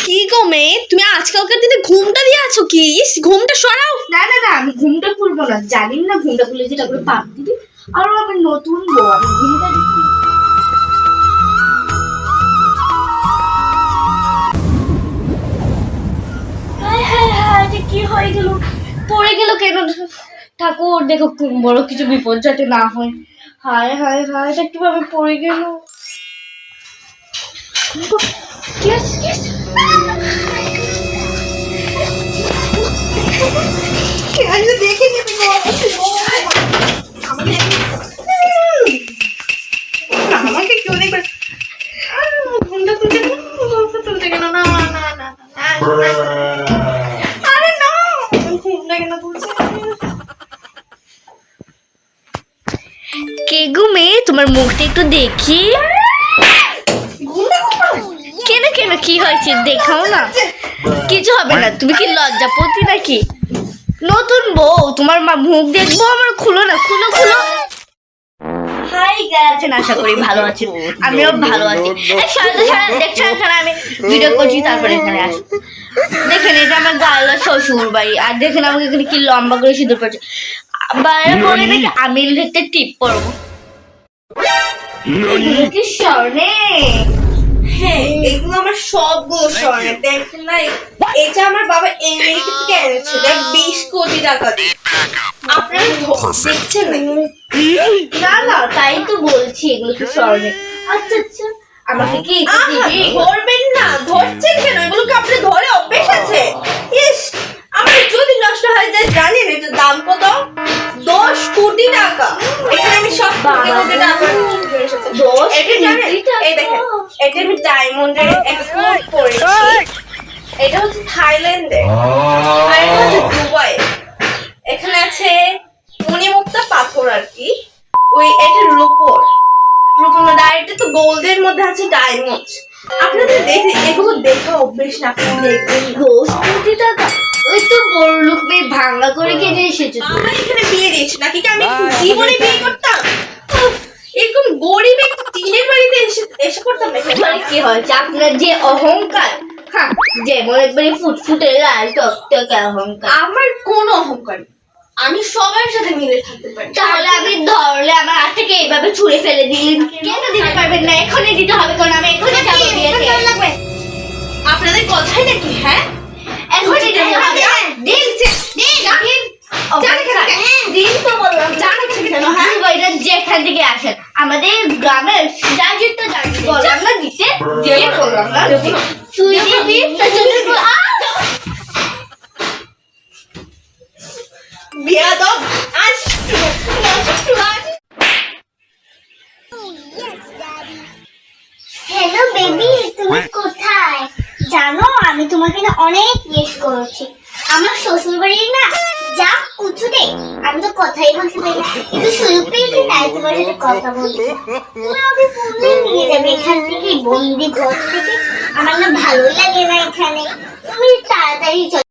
কি গো মেয়ে, তুমি আজকালকার দিনে ঘুমটা দিয়ে আছো কি? ইস, ঘুমটা সরাও। না না না, আমি ঘুমটা খুলবো না। জানি না ঘুমটা খুলে যেটা করে পাপ দিবি। আর আমি নতুন বউ, আমি ঘুমটা দিচ্ছি। হায় হায় হায়, এটা কি হয়ে গেল? পড়ে গেল কেন? ঠাকুর দেখো, বড় কিছু বিপদ যাতে না হয়। হায় হায় হায়, এটা কিভাবে পড়ে গেল? কি আছে, কি আছে? দেখে নিবি আমাকে কেউ দেখবে। ঘুমটা তুলতে গেল না। না না না, আরে না, ঘুমটা কেন তুলছে? কে গো মেয়ে, তোমার মুখটা একটু দেখি। কেন কেন, কি হয়েছে দেখাও না। কিছু হবে না, তুমি কি লজ্জাপতি নাকি? নতুন বউ, তোমার মা মুখ দেখবো আমার? খুলো না, খুলো খুলো। হাই গাইস, আশা করি ভালো আছেন, আমিও ভালো আছি। দেখছেন আমি ভিডিও করছি, তারপরে এখানে আসি। দেখেন, এটা আমার গায়ের শ্বশুর বাড়ি। আর দেখেন আমাকে এখানে কি লম্বা করে সিঁদুর পড়ছে। বাইরে পরে নাকি আমি লিখতে টিপ পরবো। এগুলো কি স্বর্ণে? হ্যাঁ, এগুলো আমার সবগুলো স্বর্ণের। দেখুন না, এটা আমার বাবা আমেরিকা থেকে এনেছে। দেখ, 20 কোটি টাকা দিয়ে। আপনারা দেখছেন না না, তাই তো বলছি এগুলো কি স্বর্ণে। আচ্ছা আচ্ছা, আমাকে কি ধরবেন না? ধরছেন কেন? এগুলো কি আপনি ধরে অভ্যেস আছে? ইস, আমার যদি নষ্ট হয়ে যায়, জানেন এটার দাম কত? 10 কোটি টাকা। এখানে আমি সব কোটি কোটি টাকা এটা জানেন? এই দেখেন, এটা আমি ডায়মন্ডের এক্সপোর্ট করেছি। এটা হচ্ছে থাইল্যান্ডে, আর এটা হচ্ছে দুবাই। এখানে আছে মণিমুক্তা পাথর আর কি, ওই এটা রূপোর মধ্যে। আর এটা তো গোল্ডের মধ্যে আছে ডায়মন্ড। আপনাদের দেখে এগুলো দেখা অভ্যেস না, আপনি দেখবেন 10 কোটি টাকা? ওই তো বড় লোক মেয়ে ভাঙা করে কিনে এসেছে। আমার এখানে বিয়ে দিয়েছে নাকি? কি আমি জীবনে বিয়ে করতাম? এরকম গরিব একটা টিনের বাড়িতে এসে করতাম না। মানে কি হয়েছে আপনার যে অহংকার? হ্যাঁ, যেমন একবারে ফুটফুটে লাল টকটকে অহংকার। আমার কোনো অহংকার নেই। আমি সবার সাথে মিলে থাকতে পারি। তাহলে আপনি ধরলে আমার হাত থেকে এইভাবে ছুঁড়ে ফেলে দিলেন। কেন দিতে পারবেন না? এখনই দিতে হবে, কারণ আমি এখনই যাবো বিয়েতে। আপনাদের কথাই নাকি? হ্যাঁ, এখনই দিতে হবে। দিন দিন তো বললাম, জানাচ্ছেন কেন? হ্যাঁ, এটা যেখান থেকে আসেন আমাদের গ্রামের যার তো জানি বললাম না দিতে, দিয়ে বললাম না তুই দিবি তার জন্য বিয়াদব। আজ হ্যালো বেবি, তুমি কোথায়? জানো, আমি তোমাকে না অনেক মিস করেছি। আমার শ্বশুর বাড়ির না যা কুচুতে, আমি তো কথাই বলতে পারি না। কিন্তু সুযোগ পেয়েছি, তাই তোমার সাথে কথা বলছি। তুমি আমাকে বললে নিয়ে যাবে এখান থেকে, বন্দি ঘর থেকে। আমার না ভালোই লাগে না এখানে। তুমি তাড়াতাড়ি চলো।